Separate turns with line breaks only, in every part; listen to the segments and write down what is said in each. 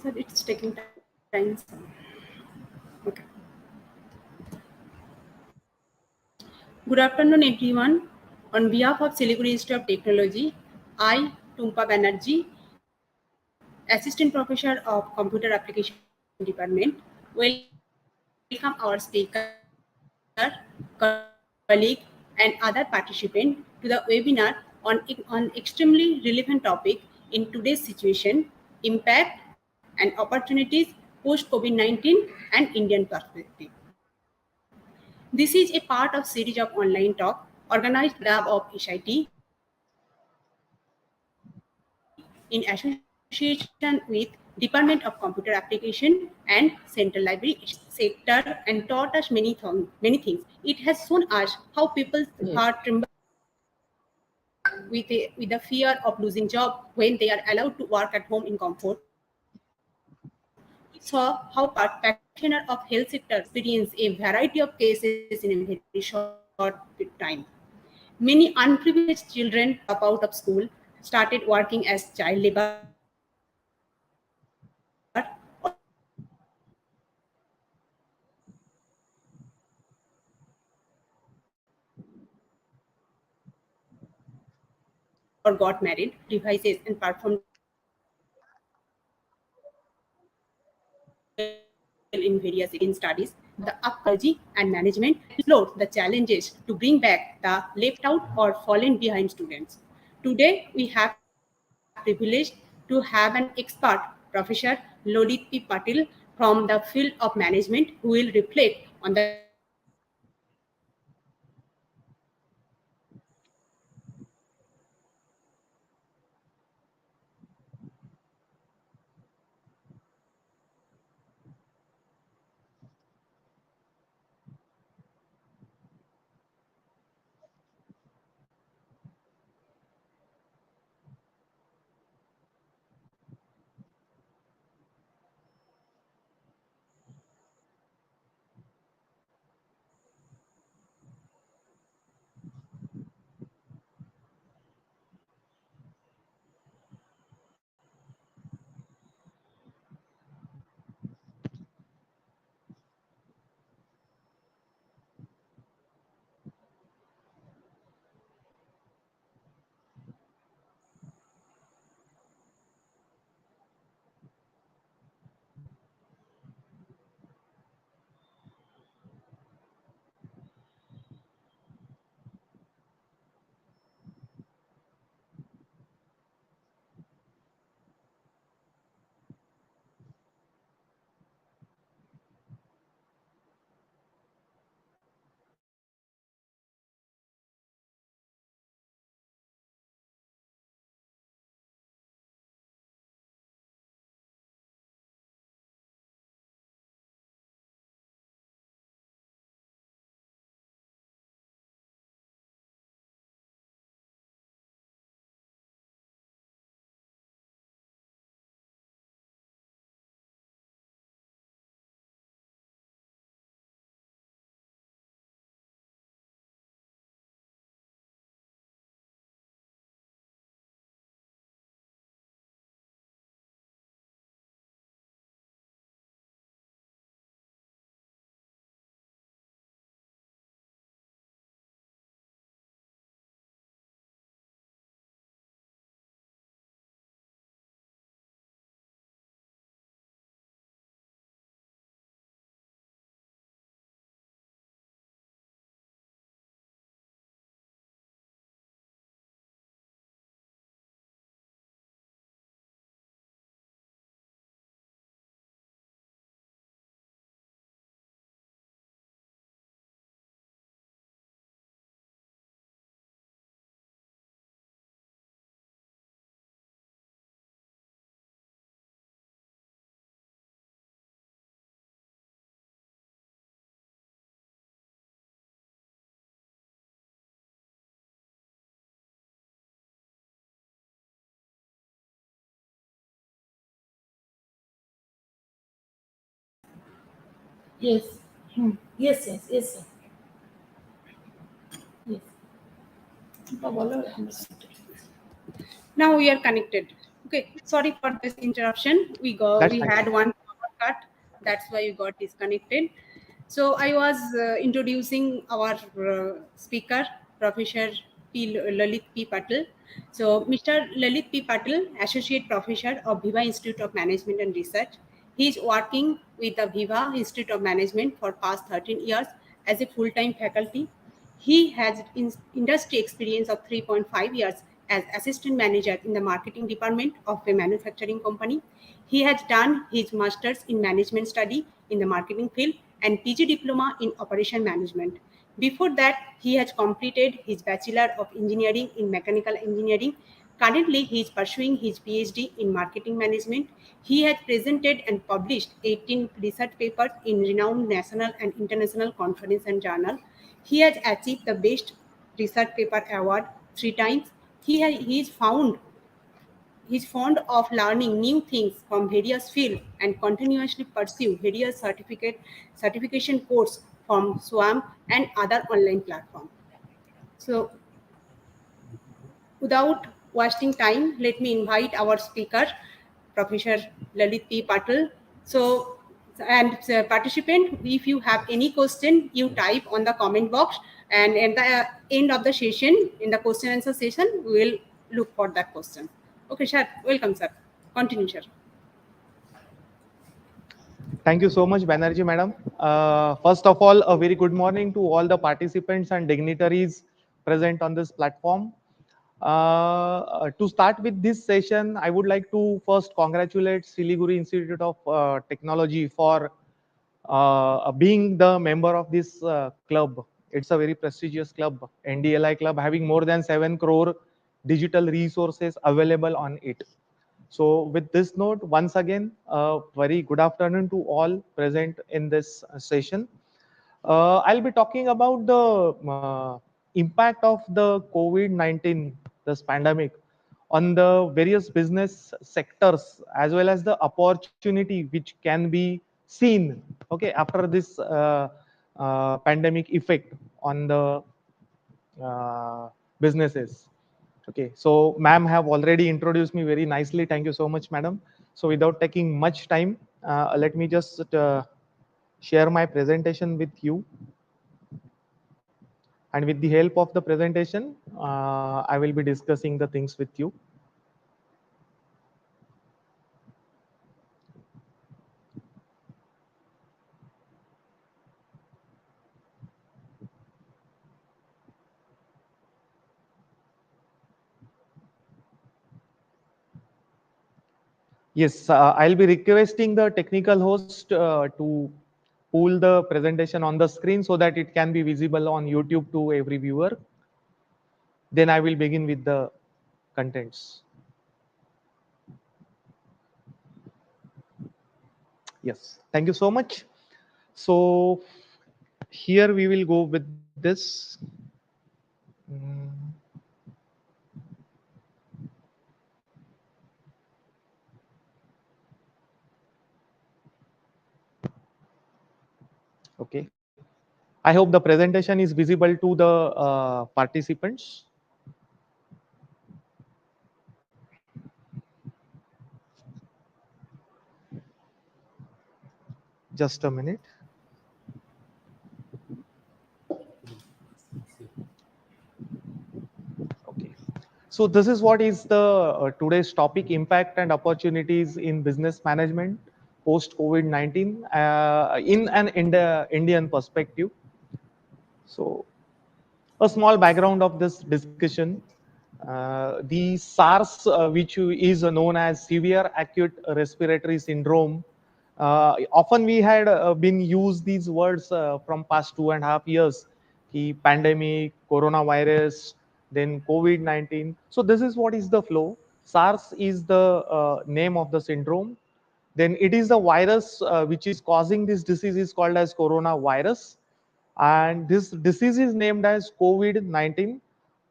Sir, it's taking time. Okay. Good afternoon, everyone. On behalf of Siliguri Institute of Technology, I, Tumpa Banerjee, Assistant Professor of Computer Application Department, welcome our speaker, colleague, and other participants to the webinar on extremely relevant topic in today's situation, impact and opportunities post-COVID-19 and Indian perspective. This is a part of series of online talk organized by the lab of HIT in association with Department of Computer Application and Central Library sector and taught us many things. It has shown us how people's heart tremble with the fear of losing job when they are allowed to work at home in comfort. We saw how practitioner of health sector experience a variety of cases in a very short time. Many unprivileged children drop out of school, started working as child labor, or got married, devices and started working as child labor, or got married, devices and started working as child labor. Performed well in various studies. The upcoming technology and management explored the challenges to bring back the left out or fallen behind students. Today, we have privileged to have an expert, Professor Lalit P. Patil from the field of management, who will reflect on the challenges faced by students in today's education system.
Yes. Yes, yes, yes, sir. Yes.
Now we are connected. Okay, sorry for this interruption.
That's
We
fine.
had one power cut. That's why we got disconnected. So I was introducing our speaker, Professor Lalit P. Patil. So Mr. Lalit P. Patil, Associate Professor of VIVA Institute of Management and Research. He is working with the VIVA Institute of Management for past 13 years as a full-time faculty. He has industry experience of 3.5 years as assistant manager in the marketing department of a manufacturing company. He has done his master's in management study in the marketing field and PG diploma in operation management. Before that, he has completed his bachelor of engineering in mechanical engineering. Currently, he is pursuing his PhD in marketing management. He has presented and published 18 research papers in renowned national and international conference and journal. He has achieved the Best Research Paper Award 3 times. He is fond of learning new things from various fields and continuously pursue various certification course from SWAM and other online platforms. So without wasting time, let me invite our speaker, Professor Lalit P. Patil. So, and participant, if you have any question, you type on the comment box, and at the end of the session, in the question answer session, we will look for that question. Okay, sir. Welcome, sir. Continue, sir.
Thank you so much, Banerjee madam. First of all, a very good morning to all the participants and dignitaries present on this platform. To start with this session, I would like to first congratulate Siliguri Institute of Technology for being the member of this club. It's a very prestigious club, NDLI club, having more than 7 crore digital resources available on it. So with this note, once again, very good afternoon to all present in this session. I'll be talking about the impact of the COVID-19, this pandemic, on the various business sectors, as well as the opportunity which can be seen, okay, after this pandemic effect on the businesses. Okay, so ma'am have already introduced me very nicely. Thank you so much, madam. So without taking much time, let me just share my presentation with you. And with the help of the presentation, I will be discussing the things with you. Yes, I'll be requesting the technical host to pull the presentation on the screen so that it can be visible on YouTube to every viewer. Then I will begin with the contents. Yes, thank you so much. So here we will go with this. Mm. Okay. I hope the presentation is visible to the participants. Just a minute. Okay. So this is what is the today's topic: impact and opportunities in business management post COVID-19 in an Indian perspective. So a small background of this discussion. The SARS, which is known as severe acute respiratory syndrome, often we had been used these words from past 2.5 years. The pandemic, coronavirus, then COVID-19. So this is what is the flow. SARS is the name of the syndrome. Then it is the virus which is causing this disease is called as coronavirus, and this disease is named as COVID-19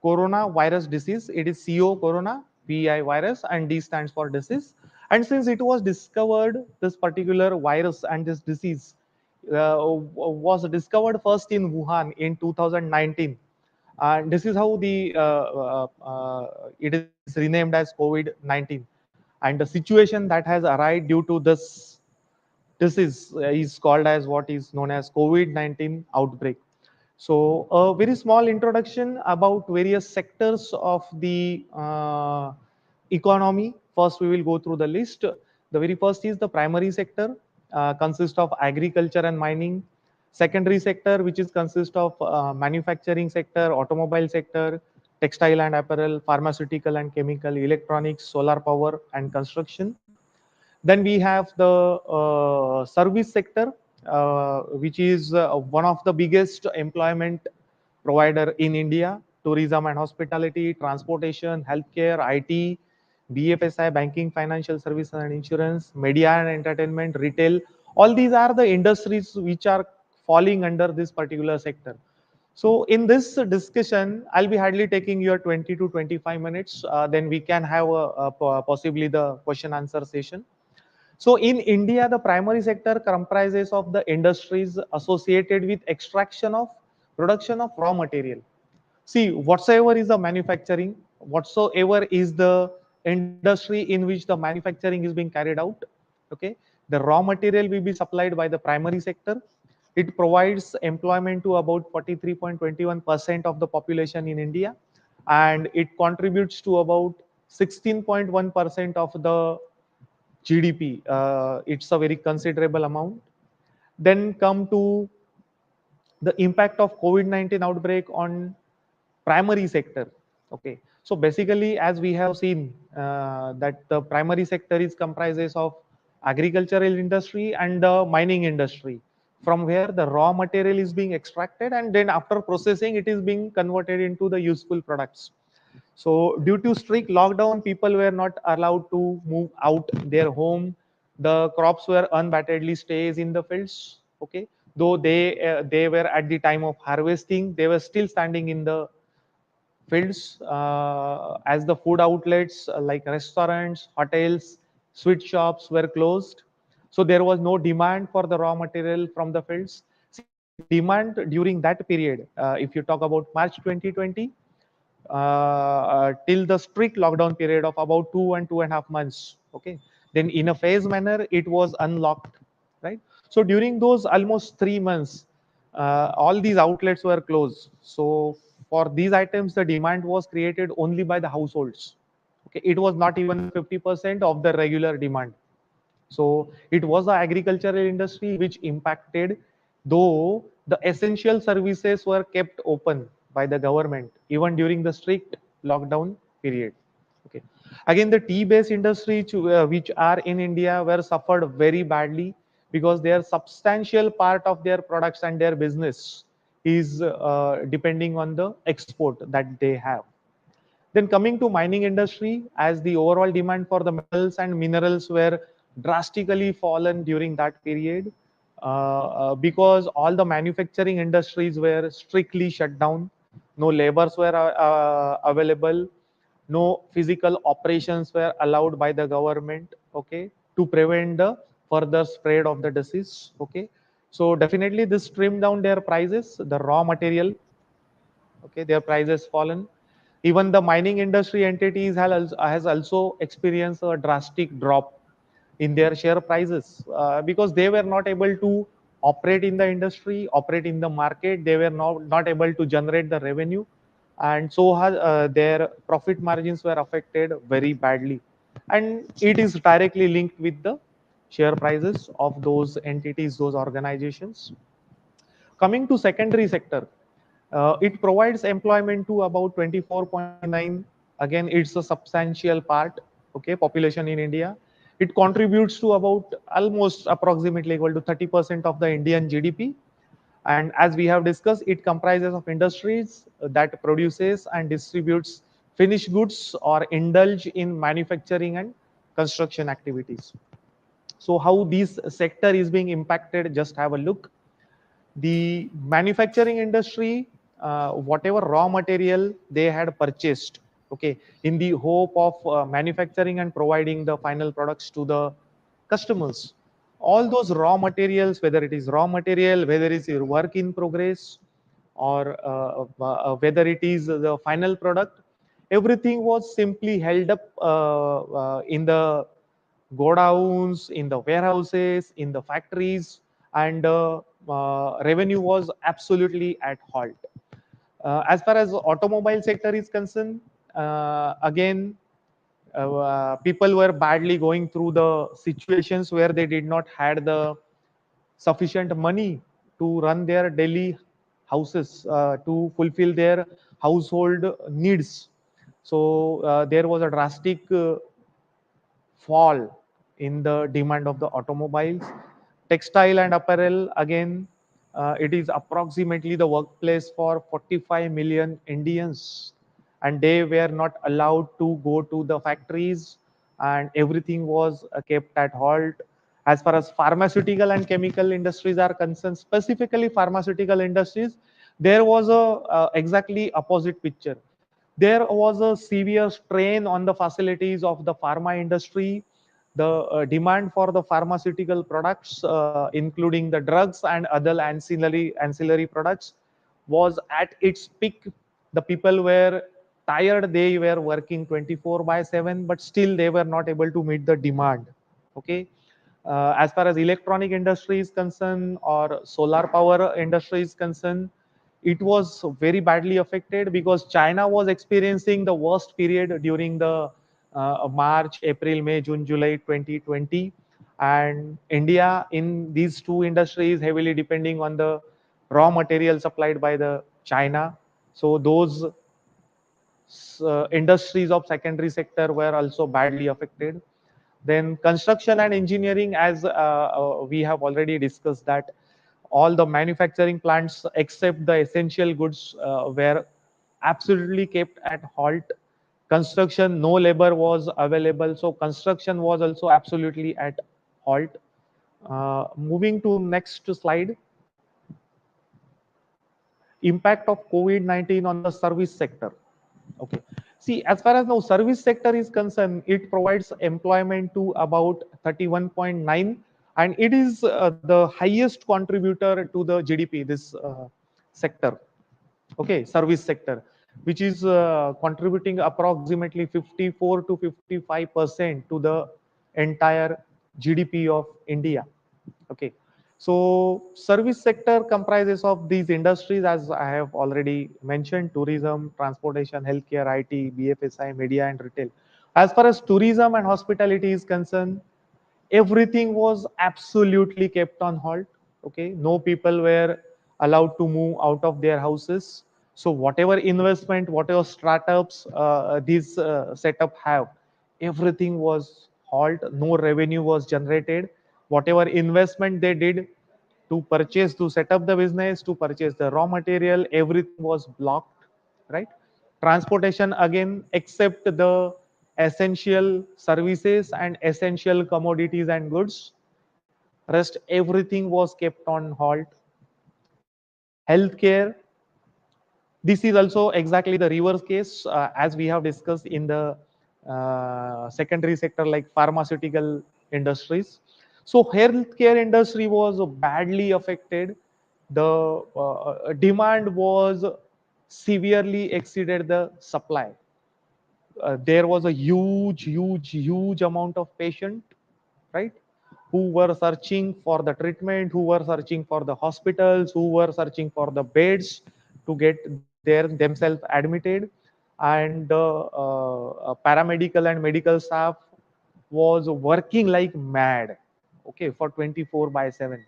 coronavirus disease. It is CO corona, VI virus, and D stands for disease. And since it was discovered, this particular virus and this disease was discovered first in Wuhan in 2019. And this is how the it is renamed as COVID-19. and the situation that has arrived due to this is called as what is known as COVID-19 outbreak. So a very small introduction about various sectors of the economy. First, we will go through the list. The very first is the primary sector, consists of agriculture and mining. Secondary sector, which is consist of manufacturing sector, automobile sector, textile and apparel, pharmaceutical and chemical, electronics, solar power, and construction. Then we have the service sector, which is one of the biggest employment provider in India: tourism and hospitality, transportation, healthcare, IT, BFSI, banking, financial services and insurance, media and entertainment, retail. All these are the industries which are falling under this particular sector. So in this discussion, I'll be hardly taking your 20 to 25 minutes. Then we can have possibly the question answer session. So in India, the primary sector comprises of the industries associated with extraction of production of raw material. See, whatsoever is the manufacturing, whatsoever is the industry in which the manufacturing is being carried out, okay, the raw material will be supplied by the primary sector. It provides employment to about 43.21% of the population in India, and it contributes to about 16.1% of the GDP. It's a very considerable amount. Then come to the impact of COVID-19 outbreak on primary sector. Okay, so basically, as we have seen, that the primary sector is comprises of agricultural industry and the mining industry, from where the raw material is being extracted, and then after processing, it is being converted into the useful products. So due to strict lockdown, people were not allowed to move out their home. The crops were unbattedly stays in the fields. Okay, though they were at the time of harvesting, they were still standing in the fields, as the food outlets like restaurants, hotels, sweet shops were closed. So there was no demand for the raw material from the fields. See, demand during that period, if you talk about March 2020, till the strict lockdown period of about 2 and 2.5 months. Okay, then in a phase manner, it was unlocked, right? So during those almost 3 months, all these outlets were closed. So for these items, the demand was created only by the households. Okay, it was not even the 50% of the regular demand. So it was the agricultural industry which impacted, though the essential services were kept open by the government even during the strict lockdown period. Okay. Again, the tea-based industry which are in India were suffered very badly, because their substantial part of their products and their business is depending on the export that they have. Then coming to mining industry, as the overall demand for the metals and minerals were drastically fallen during that period, because all the manufacturing industries were strictly shut down. No labors were available. No physical operations were allowed by the government. Okay, to prevent the further spread of the disease. Okay, so definitely this trimmed down their prices, the raw material. Okay, their prices fallen. Even the mining industry entities has also experienced a drastic drop in their share prices, because they were not able to operate in the industry, operate in the market. They were not able to generate the revenue, and so their profit margins were affected very badly. And it is directly linked with the share prices of those entities, those organizations. Coming to secondary sector, it provides employment to about 24.9. Again, it's a substantial part. Okay, population in India. It contributes to about almost approximately equal to 30% of the Indian GDP. And as we have discussed, it comprises of industries that produces and distributes finished goods or indulge in manufacturing and construction activities. So how this sector is being impacted, just have a look. The manufacturing industry, whatever raw material they had purchased, okay, in the hope of manufacturing and providing the final products to the customers, all those raw materials, whether it is raw material, whether it is work in progress, or whether it is the final product, everything was simply held up in the godowns, in the warehouses, in the factories, and revenue was absolutely at halt. As far as automobile sector is concerned, again, people were badly going through the situations where they did not had the sufficient money to run their daily houses, to fulfill their household needs. So there was a drastic fall in the demand of the automobiles. Textile and apparel, again, it is approximately the workplace for 45 million Indians, and they were not allowed to go to the factories, and everything was kept at halt. As far as pharmaceutical and chemical industries are concerned, specifically pharmaceutical industries, there was a exactly opposite picture. There was a severe strain on the facilities of the pharma industry. The demand for the pharmaceutical products, including the drugs and other ancillary products, was at its peak. The people were tired. They were working 24/7, but still they were not able to meet the demand. Okay. As far as electronic industry is concerned or solar power industry is concerned, it was very badly affected because China was experiencing the worst period during the March, April, May, June, July 2020. And India in these two industries heavily depending on the raw material supplied by the China. So those industries of secondary sector were also badly affected. Then construction and engineering, as we have already discussed, that all the manufacturing plants except the essential goods were absolutely kept at halt. Construction, no labor was available, so construction was also absolutely at halt. Moving to next slide. Impact of COVID-19 on the service sector. Okay. See, as far as now service sector is concerned, it provides employment to about 31.9, and it is the highest contributor to the GDP, this sector. Okay, service sector, which is contributing approximately 54 to 55% to the entire GDP of India. Okay. So service sector comprises of these industries, as I have already mentioned: tourism, transportation, healthcare, IT, BFSI, media, and retail. As far as tourism and hospitality is concerned, everything was absolutely kept on halt. Okay, no people were allowed to move out of their houses. So whatever investment, whatever startups these setup have, everything was halt. No revenue was generated. Whatever investment they did to purchase, to set up the business, to purchase the raw material, everything was blocked, right? Transportation, again, except the essential services and essential commodities and goods, rest everything was kept on halt. Healthcare, this is also exactly the reverse case, as we have discussed in the secondary sector like pharmaceutical industries. So healthcare industry was badly affected. The demand was severely exceeded the supply. There was a huge amount of patient, right, who were searching for the treatment, who were searching for the hospitals, who were searching for the beds to get themselves admitted. And paramedical and medical staff was working like mad, okay, for 24/7.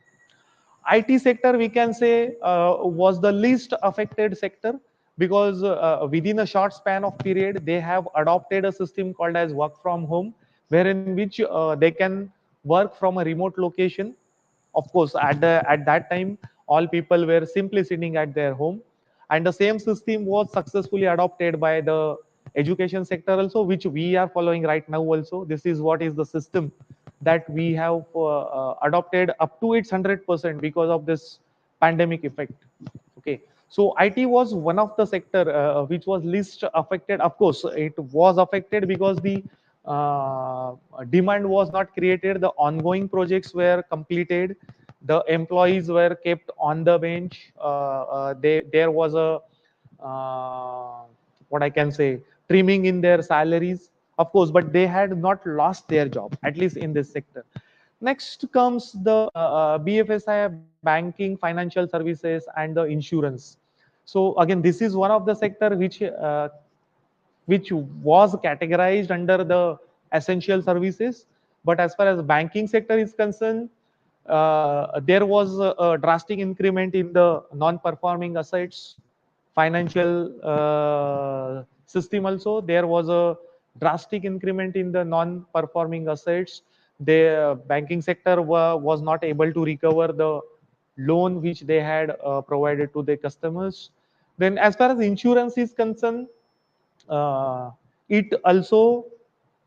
IT sector, we can say, was the least affected sector because within a short span of period, they have adopted a system called as work from home, wherein which they can work from a remote location. Of course, at that time, all people were simply sitting at their home, and the same system was successfully adopted by the education sector also, which we are following right now also. This is what is the system that we have adopted up to its 100% because of this pandemic effect. Okay, so IT was one of the sector which was least affected. Of course, it was affected because the demand was not created, the ongoing projects were completed, the employees were kept on the bench. There was a what I can say, trimming in their salaries. of course, but they had not lost their job, at least in this sector. Next comes the BFSI, banking, financial services, and the insurance. So again, this is one of the sector which was categorized under the essential services. But as far as banking sector is concerned, there was a drastic increment in the non-performing assets. Financial system also, there was a drastic increment in the non-performing assets. The banking sector was not able to recover the loan which they had provided to their customers. Then as far as insurance is concerned, uh, it also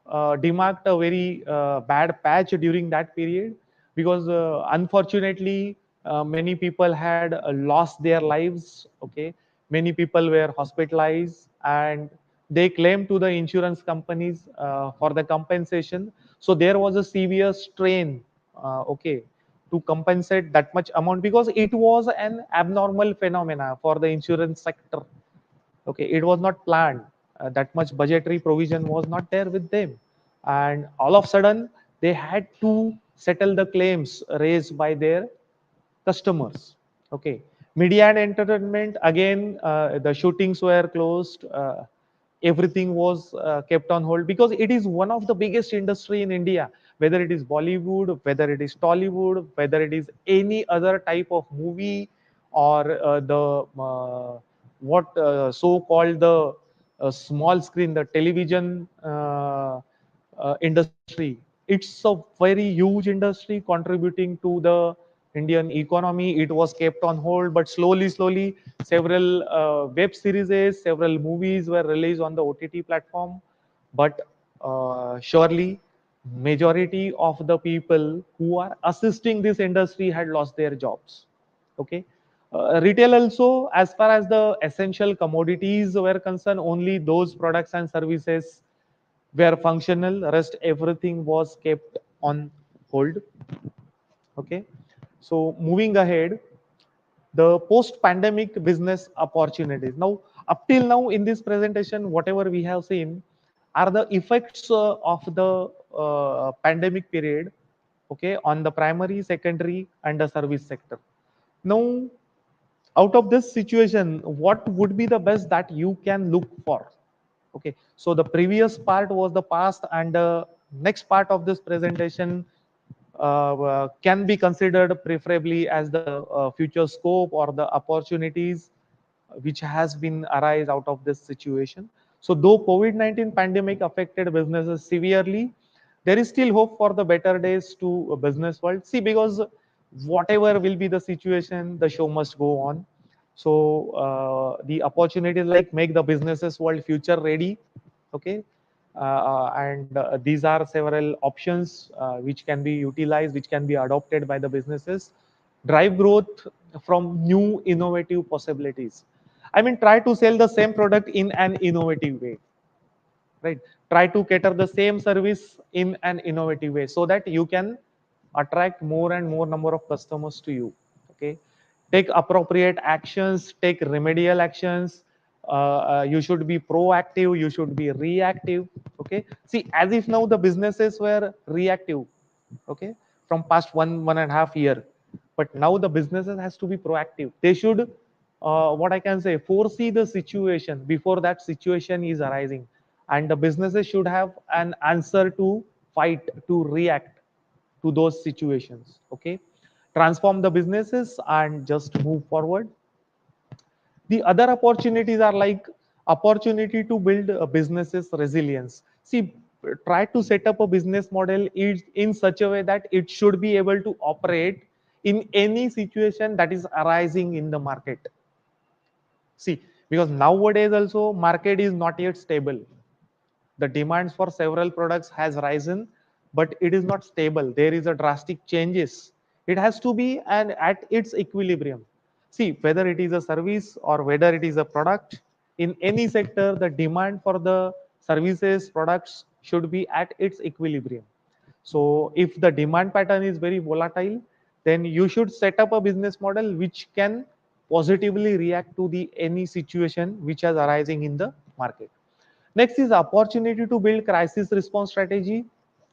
demarked a very bad patch during that period, because unfortunately many people had lost their lives. Okay, many people were hospitalized, and they claimed to the insurance companies for the compensation. So there was a severe strain, okay, to compensate that much amount, because it was an abnormal phenomena for the insurance sector. Okay, it was not planned. That much budgetary provision was not there with them, and all of a sudden they had to settle the claims raised by their customers. Okay, media and entertainment, again the shootings were closed. Everything was kept on hold, because it is one of the biggest industry in India, whether it is Bollywood, whether it is Tollywood, whether it is any other type of movie, or the what so called the small screen, the television industry. It's a very huge industry contributing to the Indian economy. It was kept on hold, but slowly, several web series, several movies were released on the OTT platform. But surely, majority of the people who are assisting this industry had lost their jobs. Okay. Retail also, as far as the essential commodities were concerned, only those products and services were functional. Rest everything was kept on hold. Okay. So moving ahead, the post-pandemic business opportunities. Now, up till now in this presentation, whatever we have seen are the effects of the pandemic period, okay, on the primary, secondary, and the service sector. Now, out of this situation, what would be the best that you can look for? Okay, so the previous part was the past, and the next part of this presentation can be considered preferably as the future scope or the opportunities which has been arise out of this situation. So though COVID-19 pandemic affected businesses severely, there is still hope for the better days to a business world. See, because whatever will be the situation, the show must go on. So the opportunities like make the businesses world future ready. Okay, and these are several options which can be utilized, which can be adopted by the businesses. Drive growth from new innovative possibilities. I mean, try to sell the same product in an innovative way, right? Try to cater the same service in an innovative way, so that you can attract more and more number of customers to you. Okay, take appropriate actions, take remedial actions. You should be proactive, you should be reactive. Okay, see, as if now the businesses were reactive, okay, from past one and a half year, but now the businesses has to be proactive. They should what I can say, foresee the situation before that situation is arising, and the businesses should have an answer to fight, to react to those situations. Okay, transform the businesses and just move forward. The other opportunities are like opportunity to build a businesses resilience. See, try to set up a business model in such a way that it should be able to operate in any situation that is arising in the market. See, because nowadays also market is not yet stable. The demands for several products has risen, but it is not stable. There is a drastic changes. It has to be and at its equilibrium. See, whether it is a service or whether it is a product, in any sector, the demand for the services, products should be at its equilibrium. So if the demand pattern is very volatile, then you should set up a business model which can positively react to the any situation which is arising in the market. Next is opportunity to build crisis response strategy.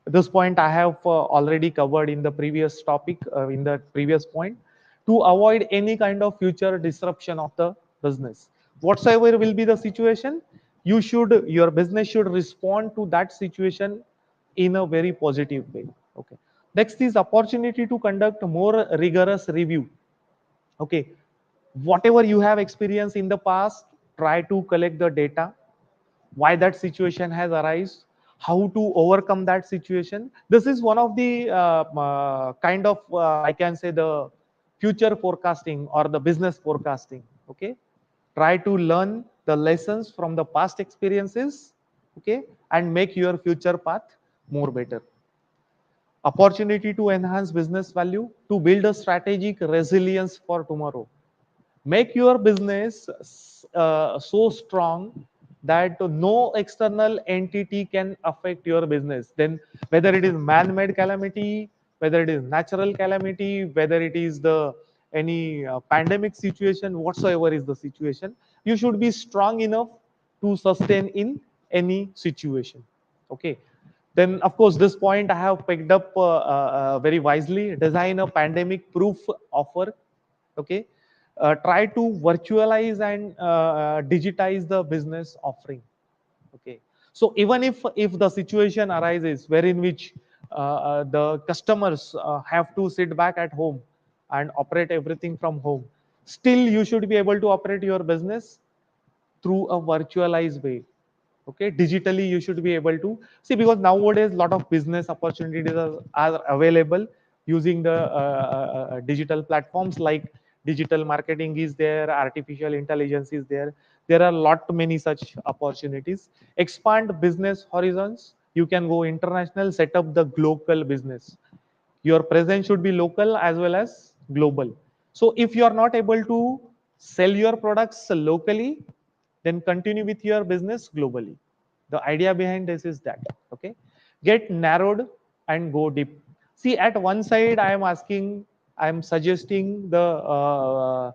This point I have already covered in the previous topic, in the previous point, to avoid any kind of future disruption of the business. Whatsoever will be the situation, your business should respond to that situation in a very positive way. Okay. Next is opportunity to conduct more rigorous review. Okay. Whatever you have experienced in the past, try to collect the data, why that situation has arisen, how to overcome that situation. This is one of the kind of I can say the future forecasting or the business forecasting. Okay, try to learn the lessons from the past experiences, okay, and make your future path more better. Opportunity to enhance business value, to build a strategic resilience for tomorrow. Make your business so strong that no external entity can affect your business. Then whether it is man-made calamity, whether it is natural calamity, whether it is the any pandemic situation, whatsoever is the situation, you should be strong enough to sustain in any situation. Okay. Then of course this point I have picked up very wisely. Design a pandemic proof offer. Okay. Try to virtualize and digitize the business offering. Okay. So even if the situation arises wherein which the customers have to sit back at home and operate everything from home, still you should be able to operate your business through a virtualized way. Okay, digitally you should be able to see, because nowadays a lot of business opportunities are available using the digital platforms, like digital marketing is there, artificial intelligence is there. There are lot many such opportunities. Expand business horizons. You can go international, set up the local business. Your presence should be local as well as global. So if you are not able to sell your products locally, then continue with your business globally. The idea behind this is that, okay, get narrowed and go deep. See, at one side I am asking, I am suggesting the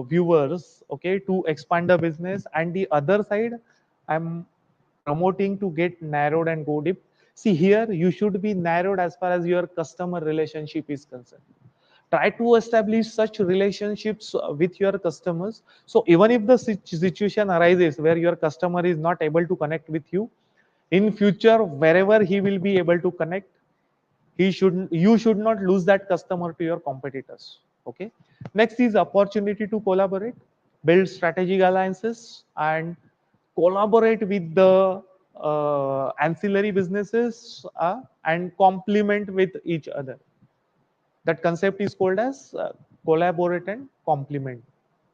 viewers, okay, to expand the business, and the other side I'm promoting to get narrowed and go deep. See, here you should be narrowed as far as your customer relationship is concerned. Try to establish such relationships with your customers. So even if the situation arises where your customer is not able to connect with you, in future, wherever he will be able to connect, you should not lose that customer to your competitors. Okay. Next is opportunity to collaborate, build strategic alliances, and collaborate with the ancillary businesses and complement with each other. That concept is called as collaborate and complement.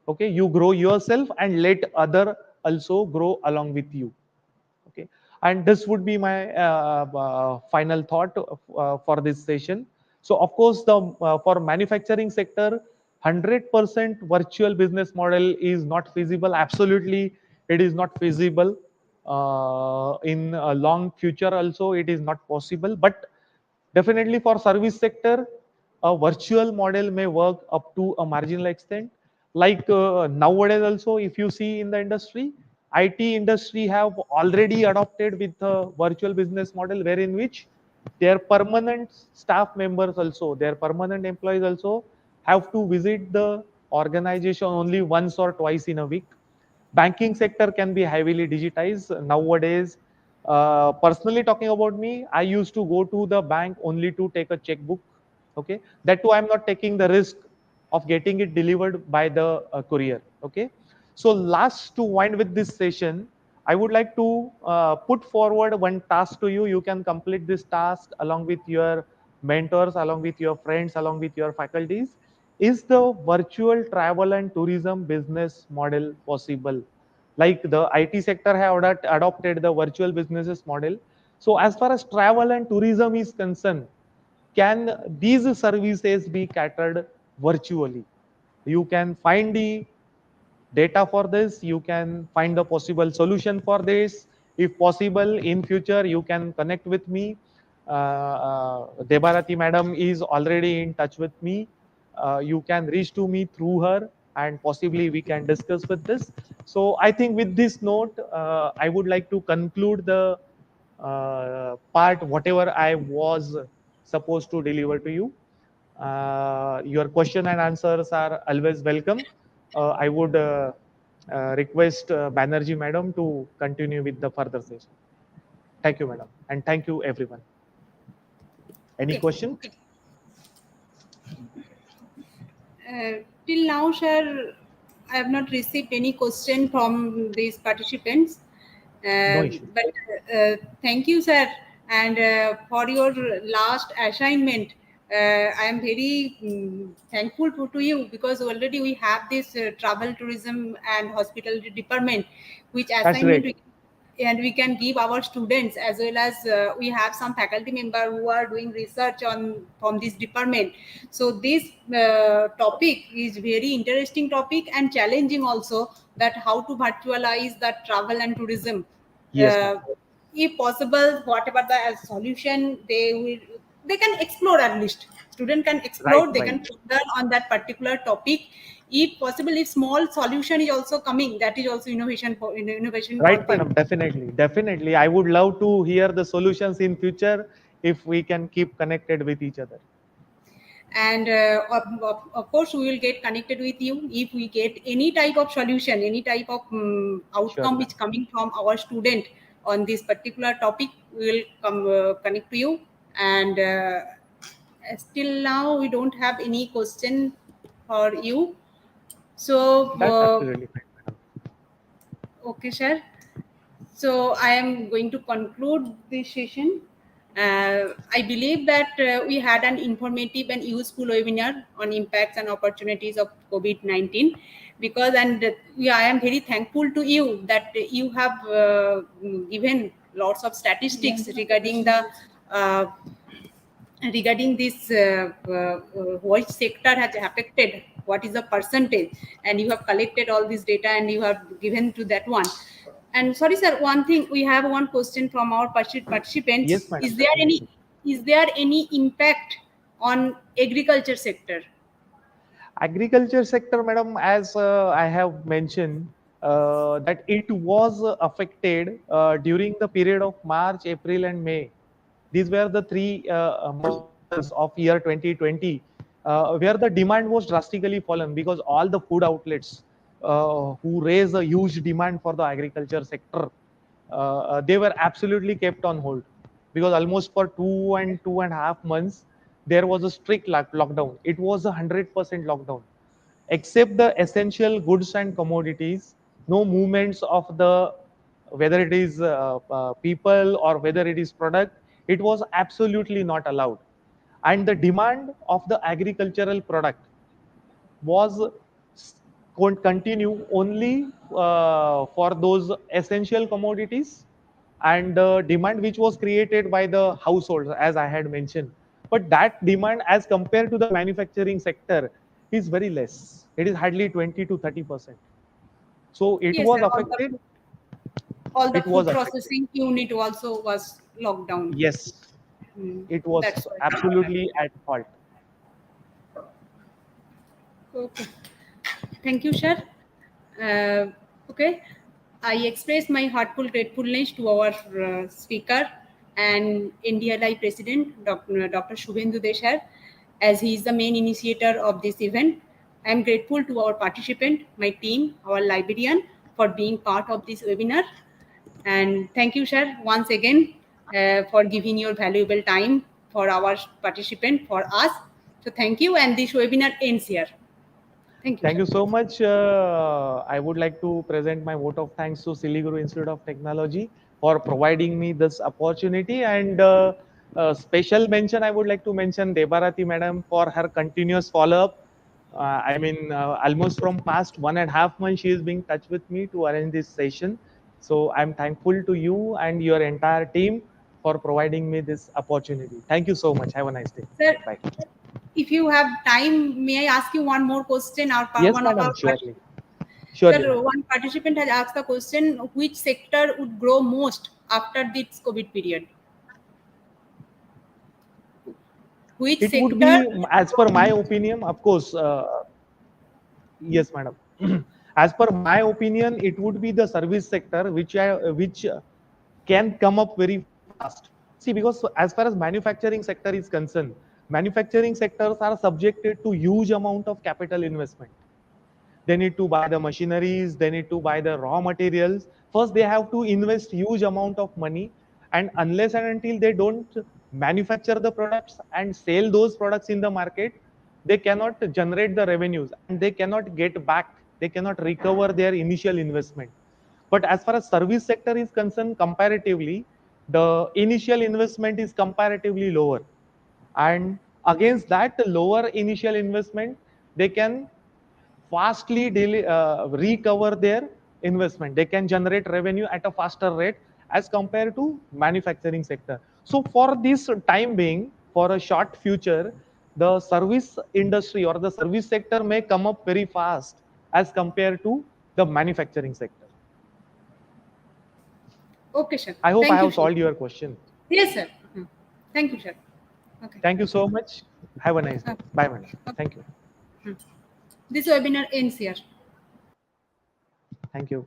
Okay, you grow yourself and let other also grow along with you. Okay, and this would be my final thought for this session. So of course the for manufacturing sector, 100% virtual business model is not feasible. Absolutely it is not feasible. In a long future also it is not possible, but definitely for service sector, a virtual model may work up to a marginal extent. Like nowadays also, if you see in the industry, IT industry have already adopted with a virtual business model, wherein which their permanent staff members also, their permanent employees also have to visit the organization only once or twice in a week. Banking sector can be heavily digitized nowadays. Personally talking about me, I used to go to the bank only to take a checkbook. Okay, that too I'm not taking the risk of getting it delivered by the courier. Okay, so last to wind with this session, I would like to put forward one task to you. You can complete this task along with your mentors, along with your friends, along with your faculties. Is the virtual travel and tourism business model possible? Like the IT sector have adopted the virtual businesses model. So as far as travel and tourism is concerned, can these services be catered virtually? You can find the data for this, you can find the possible solution for this. If possible in future, you can connect with me. Debarati madam is already in touch with me. You can reach to me through her. and possibly we can discuss with this. So I think with this note, I would like to conclude the part whatever I was supposed to deliver to you. Your question and answers are always welcome. I would request Banerjee madam to continue with the further session. Thank you, madam, and thank you everyone. Any
Okay.
question?
Till now, sir, I have not received any question from these participants.
No issue.
But thank you, sir, and for your last assignment. I am very thankful to you, because already we have this travel, tourism, and hospitality department, which
That's
assignment
great.
and we can give our students, as well as we have some faculty member who are doing research on from this department. So this topic is very interesting topic and challenging also, that how to virtualize the travel and tourism.
Yes,
uh,
madam.
if possible, whatever the solution they can explore, at least student can
Right,
explore, they
right.
can learn on that particular topic. If possible, if small solution is also coming, that is also innovation for innovation for
Right,
them.
madam. Definitely, definitely. I would love to hear the solutions in future if we can keep connected with each other.
And of course we will get connected with you if we get any type of solution, any type of
Sure,
outcome
ma'am.
which coming from our student on this particular topic. We will come connect to you. And still now we don't have any question for you. So
That's absolutely fine, madam.
okay, sir. So I am going to conclude this session. I believe that we had an informative and useful webinar on impacts and opportunities of COVID-19, because I am very thankful to you that you have given lots of statistics uh, regarding this which sector has affected, what is the percentage, and you have collected all this data and you have given to that one. And sorry, sir, one thing, we have one question from our participants.
Yes, madam. Definitely.
Is there any impact on agriculture sector?
Agriculture sector, madam, as I have mentioned, that it was affected during the period of March, April, and May. These were the three months of year 2020, where the demand was drastically fallen because all the food outlets who raise a huge demand for the agriculture sector, they were absolutely kept on hold, because almost for 2 and 2.5 months there was a strict lockdown. It was 100% lockdown, except the essential goods and commodities. No movements of the, whether it is people or whether it is product, it was absolutely not allowed. And the demand of the agricultural product was continue only for those essential commodities, and the demand which was created by the households, as I had mentioned. But that demand as compared to the manufacturing sector is very less. It is hardly 20 to 30%. So it
Yes,
was
sir,
affected.
all the
It was
food
affected.
processing unit also was locked down.
Yes, it was
That's why.
absolutely at fault.
Okay. Thank you, sir. Okay. I express my heartfelt gratefulness to our speaker and NDLI President, Dr. Shubhendu Deshar, as he is the main initiator of this event. I am grateful to our participant, my team, our librarian, for being part of this webinar. And thank you, sir, once again for giving your valuable time for our participant, for us. So thank you, and this webinar ends here. Thank you,
Thank
sir.
you so much. I would like to present my vote of thanks to Siliguri Institute of Technology for providing me this opportunity. And special mention, I would like to mention Debarati madam for her continuous follow-up. Almost from past 1.5 months, she is being in touch with me to arrange this session. So I'm thankful to you and your entire team for providing me this opportunity. Thank you so much. Have a nice day.
Sir,
Bye.
if you have time, may I ask you one more question?
Yes,
One of
madam.
our
Surely. Surely,
sir,
madam.
one participant has asked the question: which sector would grow most after this COVID period? Which
It would
sector
be,
would
as per
grow
my
most?
opinion, of course, Yes, madam. As per my opinion, it would be the service sector which can come up very fast. See, because as far as manufacturing sector is concerned, manufacturing sectors are subjected to huge amount of capital investment. They need to buy the machineries, they need to buy the raw materials. First, they have to invest huge amount of money, and unless and until they don't manufacture the products and sell those products in the market, they cannot generate the revenues and they cannot get back, they cannot recover their initial investment. But as far as service sector is concerned, comparatively, the initial investment is comparatively lower, and against that lower initial investment, they can fastly recover their investment. They can generate revenue at a faster rate as compared to manufacturing sector. So for this time being, for a short future, the service industry or the service sector may come up very fast as compared to the manufacturing sector.
Okay, sir.
I hope I
Thank you,
have
sir.
solved your question.
Yes, sir. Thank you, sir. Okay.
Thank you so much. Have a nice day. Bye, madam. Thank you.
This webinar ends here.
Thank you.